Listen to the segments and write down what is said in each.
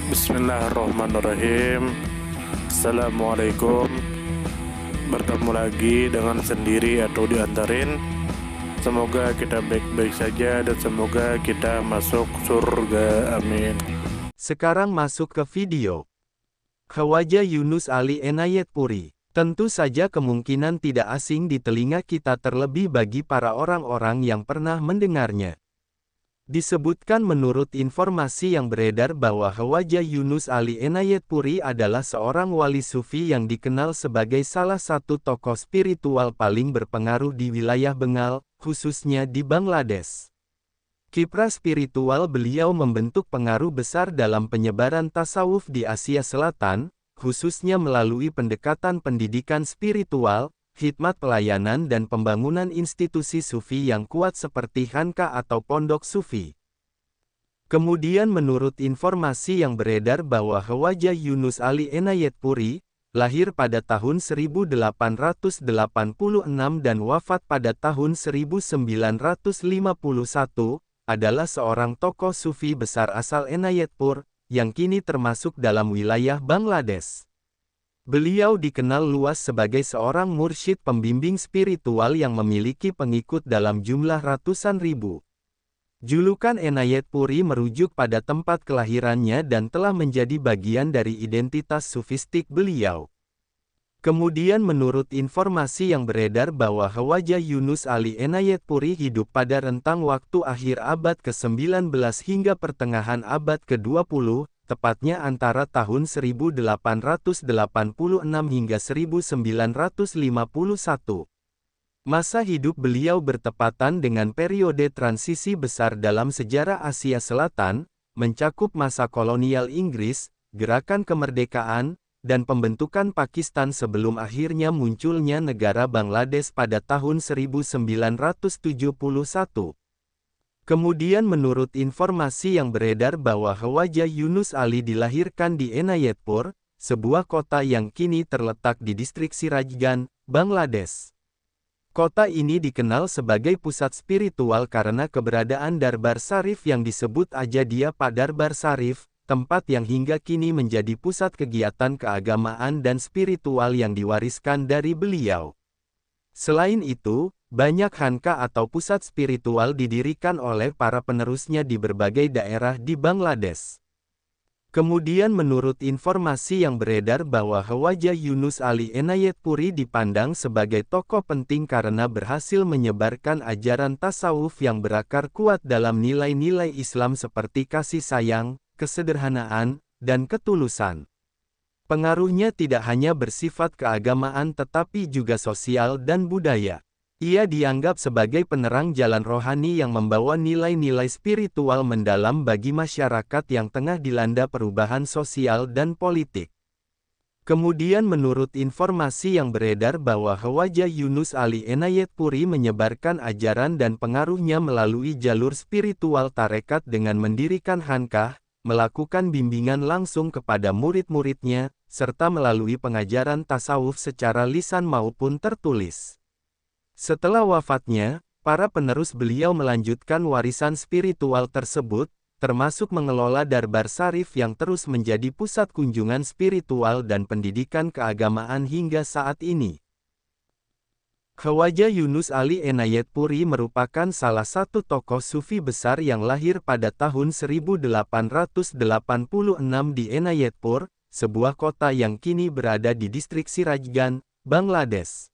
Bismillahirrahmanirrahim. Assalamualaikum. Bertemu lagi dengan sendiri atau diantarin. Semoga kita baik-baik saja dan semoga kita masuk surga. Amin. Sekarang masuk ke video. Khawaja Yunus Ali Enayat Puri. Tentu saja kemungkinan tidak asing di telinga kita, terlebih bagi para orang-orang yang pernah mendengarnya. Disebutkan menurut informasi yang beredar bahwa Khawaja Yunus Ali Enayat Puri adalah seorang wali sufi yang dikenal sebagai salah satu tokoh spiritual paling berpengaruh di wilayah Bengal, khususnya di Bangladesh. Kiprah spiritual beliau membentuk pengaruh besar dalam penyebaran tasawuf di Asia Selatan, khususnya melalui pendekatan pendidikan spiritual, khidmat pelayanan dan pembangunan institusi sufi yang kuat seperti khanqah atau pondok sufi. Kemudian menurut informasi yang beredar bahwa Khawaja Yunus Ali Enayat Puri, lahir pada tahun 1886 dan wafat pada tahun 1951, adalah seorang tokoh sufi besar asal Enayatpur, yang kini termasuk dalam wilayah Bangladesh. Beliau dikenal luas sebagai seorang mursyid pembimbing spiritual yang memiliki pengikut dalam jumlah ratusan ribu. Julukan Enayat Puri merujuk pada tempat kelahirannya dan telah menjadi bagian dari identitas sufistik beliau. Kemudian menurut informasi yang beredar bahwa Khawaja Yunus Ali Enayat Puri hidup pada rentang waktu akhir abad ke-19 hingga pertengahan abad ke-20, tepatnya antara tahun 1886 hingga 1951. Masa hidup beliau bertepatan dengan periode transisi besar dalam sejarah Asia Selatan, mencakup masa kolonial Inggris, gerakan kemerdekaan, dan pembentukan Pakistan sebelum akhirnya munculnya negara Bangladesh pada tahun 1971. Kemudian menurut informasi yang beredar bahwa Khawaja Yunus Ali dilahirkan di Enayatpur, sebuah kota yang kini terletak di distrik Sirajganj, Bangladesh. Kota ini dikenal sebagai pusat spiritual karena keberadaan Darbar Sarif yang disebut Ajadia Pak Darbar Sarif, tempat yang hingga kini menjadi pusat kegiatan keagamaan dan spiritual yang diwariskan dari beliau. Selain itu, banyak khanqah atau pusat spiritual didirikan oleh para penerusnya di berbagai daerah di Bangladesh. Kemudian menurut informasi yang beredar bahwa Khawaja Yunus Ali Enayat Puri dipandang sebagai tokoh penting karena berhasil menyebarkan ajaran tasawuf yang berakar kuat dalam nilai-nilai Islam seperti kasih sayang, kesederhanaan, dan ketulusan. Pengaruhnya tidak hanya bersifat keagamaan tetapi juga sosial dan budaya. Ia dianggap sebagai penerang jalan rohani yang membawa nilai-nilai spiritual mendalam bagi masyarakat yang tengah dilanda perubahan sosial dan politik. Kemudian menurut informasi yang beredar bahwa Khawaja Yunus Ali Enayat Puri menyebarkan ajaran dan pengaruhnya melalui jalur spiritual tarekat dengan mendirikan khanqah, melakukan bimbingan langsung kepada murid-muridnya, serta melalui pengajaran tasawuf secara lisan maupun tertulis. Setelah wafatnya, para penerus beliau melanjutkan warisan spiritual tersebut, termasuk mengelola Darbar Sarif yang terus menjadi pusat kunjungan spiritual dan pendidikan keagamaan hingga saat ini. Khawaja Yunus Ali Enayat Puri merupakan salah satu tokoh sufi besar yang lahir pada tahun 1886 di Enayatpur, sebuah kota yang kini berada di distrik Sirajganj, Bangladesh.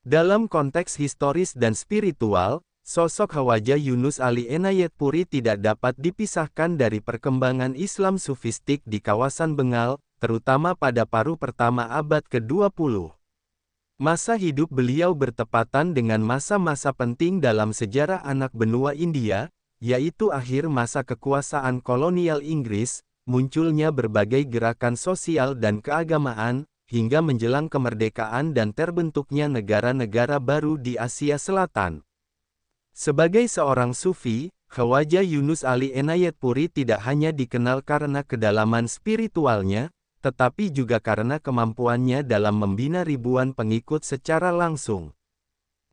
Dalam konteks historis dan spiritual, sosok Khawaja Yunus Ali Enayat Puri tidak dapat dipisahkan dari perkembangan Islam sufistik di kawasan Bengal, terutama pada paruh pertama abad ke-20. Masa hidup beliau bertepatan dengan masa-masa penting dalam sejarah anak benua India, yaitu akhir masa kekuasaan kolonial Inggris, munculnya berbagai gerakan sosial dan keagamaan, hingga menjelang kemerdekaan dan terbentuknya negara-negara baru di Asia Selatan. Sebagai seorang sufi, Khawaja Yunus Ali Enayat Puri tidak hanya dikenal karena kedalaman spiritualnya, tetapi juga karena kemampuannya dalam membina ribuan pengikut secara langsung.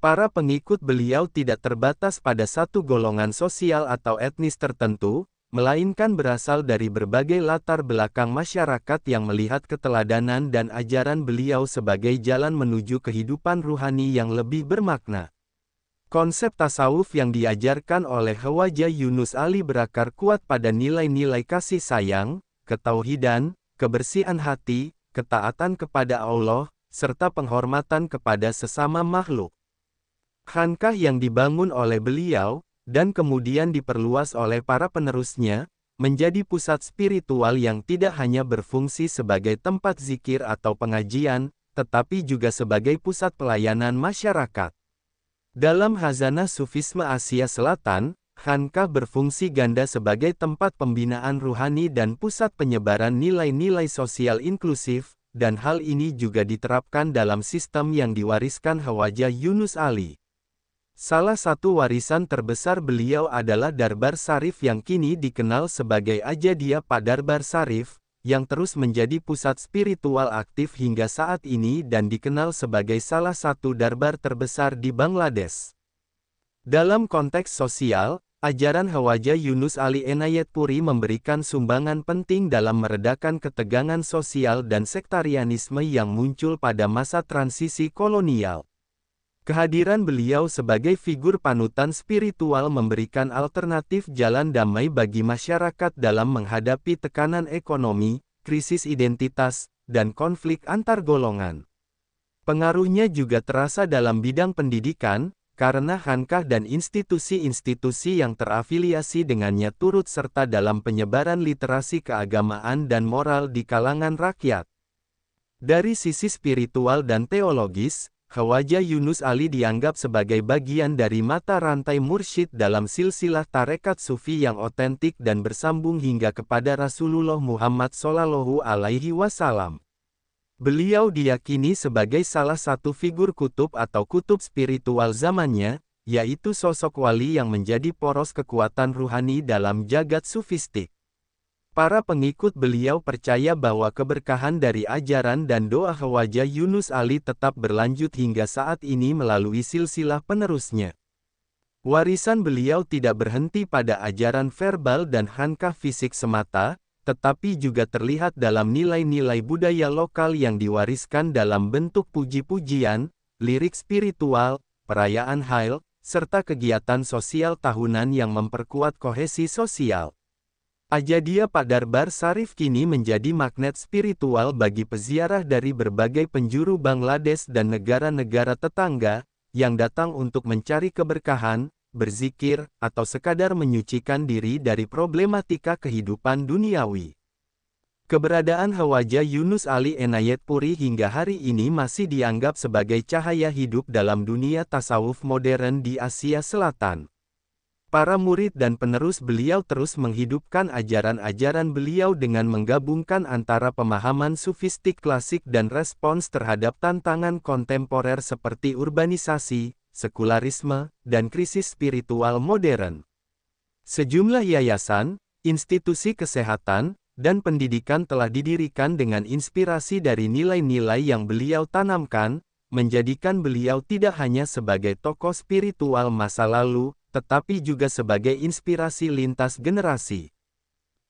Para pengikut beliau tidak terbatas pada satu golongan sosial atau etnis tertentu, melainkan berasal dari berbagai latar belakang masyarakat yang melihat keteladanan dan ajaran beliau sebagai jalan menuju kehidupan ruhani yang lebih bermakna. Konsep tasawuf yang diajarkan oleh Khawaja Yunus Ali berakar kuat pada nilai-nilai kasih sayang, ketauhidan, kebersihan hati, ketaatan kepada Allah, serta penghormatan kepada sesama makhluk. Khankah yang dibangun oleh beliau, dan kemudian diperluas oleh para penerusnya, menjadi pusat spiritual yang tidak hanya berfungsi sebagai tempat zikir atau pengajian, tetapi juga sebagai pusat pelayanan masyarakat. Dalam Khazanah Sufisme Asia Selatan, Khankah berfungsi ganda sebagai tempat pembinaan ruhani dan pusat penyebaran nilai-nilai sosial inklusif, dan hal ini juga diterapkan dalam sistem yang diwariskan Khawaja Yunus Ali. Salah satu warisan terbesar beliau adalah Darbar Sarif yang kini dikenal sebagai Ajadiya Pak Darbar Sarif, yang terus menjadi pusat spiritual aktif hingga saat ini dan dikenal sebagai salah satu darbar terbesar di Bangladesh. Dalam konteks sosial, ajaran Khawaja Yunus Ali Enayatpuri memberikan sumbangan penting dalam meredakan ketegangan sosial dan sektarianisme yang muncul pada masa transisi kolonial. Kehadiran beliau sebagai figur panutan spiritual memberikan alternatif jalan damai bagi masyarakat dalam menghadapi tekanan ekonomi, krisis identitas, dan konflik antar golongan. Pengaruhnya juga terasa dalam bidang pendidikan, karena Khankah dan institusi-institusi yang terafiliasi dengannya turut serta dalam penyebaran literasi keagamaan dan moral di kalangan rakyat. Dari sisi spiritual dan teologis, Khawaja Yunus Ali dianggap sebagai bagian dari mata rantai mursyid dalam silsilah tarekat sufi yang otentik dan bersambung hingga kepada Rasulullah Muhammad SAW. Beliau diyakini sebagai salah satu figur kutub atau kutub spiritual zamannya, yaitu sosok wali yang menjadi poros kekuatan ruhani dalam jagat sufistik. Para pengikut beliau percaya bahwa keberkahan dari ajaran dan doa Khawaja Yunus Ali tetap berlanjut hingga saat ini melalui silsilah penerusnya. Warisan beliau tidak berhenti pada ajaran verbal dan khankah fisik semata, tetapi juga terlihat dalam nilai-nilai budaya lokal yang diwariskan dalam bentuk puji-pujian, lirik spiritual, perayaan Hail, serta kegiatan sosial tahunan yang memperkuat kohesi sosial. Ajadiya Pak Darbar Sarif kini menjadi magnet spiritual bagi peziarah dari berbagai penjuru Bangladesh dan negara-negara tetangga, yang datang untuk mencari keberkahan, berzikir, atau sekadar menyucikan diri dari problematika kehidupan duniawi. Keberadaan Khawaja Yunus Ali Enayatpuri hingga hari ini masih dianggap sebagai cahaya hidup dalam dunia tasawuf modern di Asia Selatan. Para murid dan penerus beliau terus menghidupkan ajaran-ajaran beliau dengan menggabungkan antara pemahaman sufistik klasik dan respons terhadap tantangan kontemporer seperti urbanisasi, sekularisme, dan krisis spiritual modern. Sejumlah yayasan, institusi kesehatan, dan pendidikan telah didirikan dengan inspirasi dari nilai-nilai yang beliau tanamkan, menjadikan beliau tidak hanya sebagai tokoh spiritual masa lalu, tetapi juga sebagai inspirasi lintas generasi.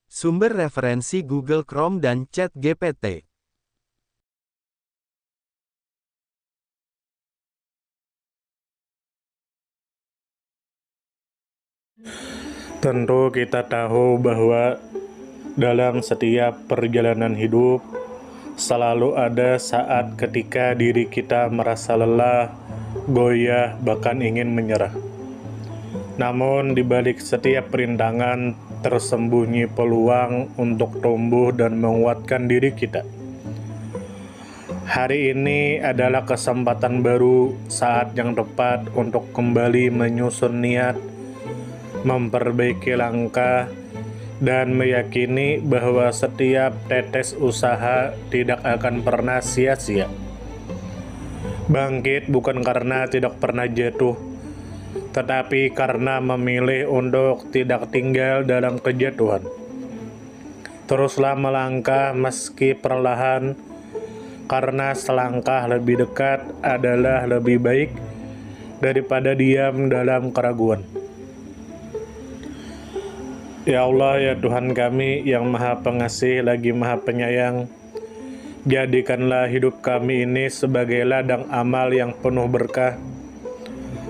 Sumber referensi Google Chrome dan ChatGPT. Tentu kita tahu bahwa dalam setiap perjalanan hidup selalu ada saat ketika diri kita merasa lelah, goyah, bahkan ingin menyerah. Namun di balik setiap perintangan tersembunyi peluang untuk tumbuh dan menguatkan diri kita. Hari ini adalah kesempatan baru, saat yang tepat untuk kembali menyusun niat, memperbaiki langkah, dan meyakini bahwa setiap tetes usaha tidak akan pernah sia-sia. Bangkit bukan karena tidak pernah jatuh, tetapi karena memilih untuk tidak tinggal dalam kejatuhan. Teruslah melangkah meski perlahan, karena selangkah lebih dekat adalah lebih baik daripada diam dalam keraguan. Ya Allah, ya Tuhan kami yang Maha Pengasih lagi Maha Penyayang, jadikanlah hidup kami ini sebagai ladang amal yang penuh berkah.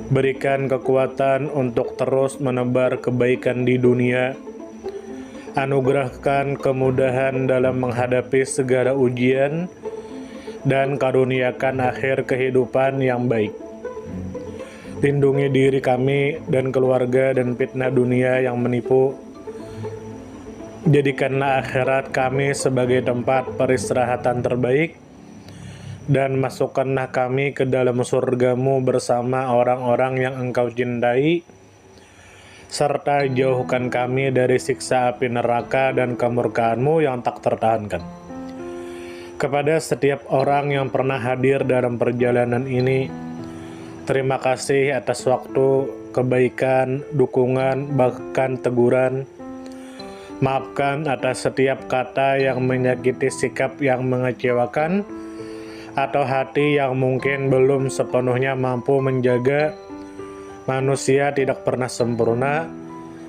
Berikan kekuatan untuk terus menebar kebaikan di dunia. Anugerahkan kemudahan dalam menghadapi segala ujian, dan karuniakan akhir kehidupan yang baik. Lindungi diri kami dan keluarga dan fitnah dunia yang menipu. Jadikanlah akhirat kami sebagai tempat peristirahatan terbaik, dan masukkanlah kami ke dalam surgamu bersama orang-orang yang Engkau cintai, serta jauhkan kami dari siksa api neraka dan kemurkaanmu yang tak tertahankan. Kepada setiap orang yang pernah hadir dalam perjalanan ini, terima kasih atas waktu, kebaikan, dukungan, bahkan teguran. Maafkan atas setiap kata yang menyakiti, sikap yang mengecewakan, atau hati yang mungkin belum sepenuhnya mampu menjaga. Manusia tidak pernah sempurna,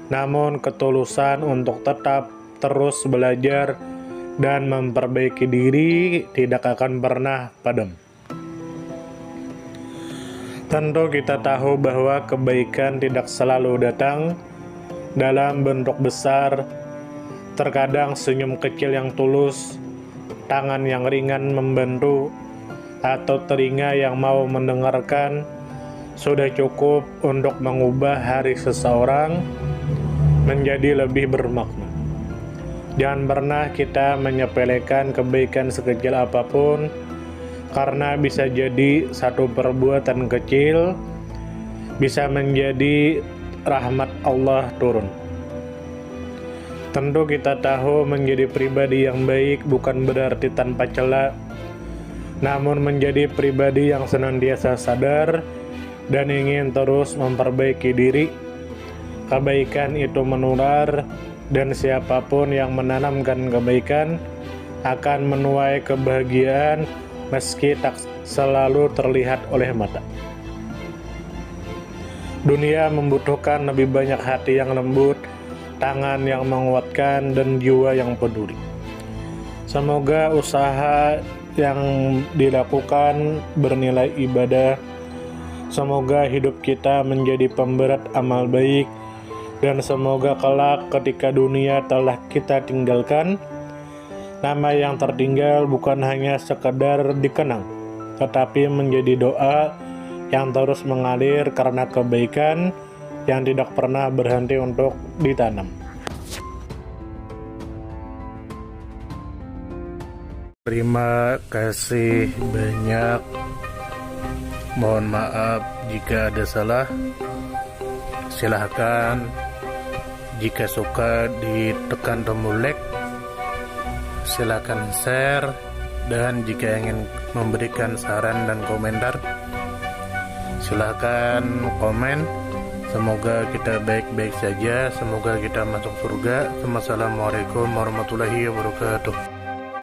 namun ketulusan untuk tetap terus belajar dan memperbaiki diri tidak akan pernah padam. Tentu kita tahu bahwa kebaikan tidak selalu datang dalam bentuk besar. Terkadang senyum kecil yang tulus, tangan yang ringan membantu, atau telinga yang mau mendengarkan sudah cukup untuk mengubah hari seseorang menjadi lebih bermakna. Jangan pernah kita menyepelekan kebaikan sekecil apapun, karena bisa jadi satu perbuatan kecil bisa menjadi rahmat Allah turun. Tentu kita tahu menjadi pribadi yang baik bukan berarti tanpa celah, namun menjadi pribadi yang senantiasa sadar dan ingin terus memperbaiki diri. Kebaikan itu menular, dan siapapun yang menanamkan kebaikan akan menuai kebahagiaan meski tak selalu terlihat oleh mata. Dunia membutuhkan lebih banyak hati yang lembut, tangan yang menguatkan, dan jiwa yang peduli. Semoga usaha yang dilakukan bernilai ibadah. Semoga hidup kita menjadi pemberat amal baik, dan semoga kelak ketika dunia telah kita tinggalkan, nama yang tertinggal bukan hanya sekedar dikenang, tetapi menjadi doa yang terus mengalir karena kebaikan yang tidak pernah berhenti untuk ditanam. Terima kasih banyak. Mohon maaf jika ada salah. Silahkan jika suka ditekan tombol like, silahkan share, dan jika ingin memberikan saran dan komentar, silahkan komen. Semoga kita baik-baik saja, semoga kita masuk surga. Wassalamualaikum warahmatullahi wabarakatuh.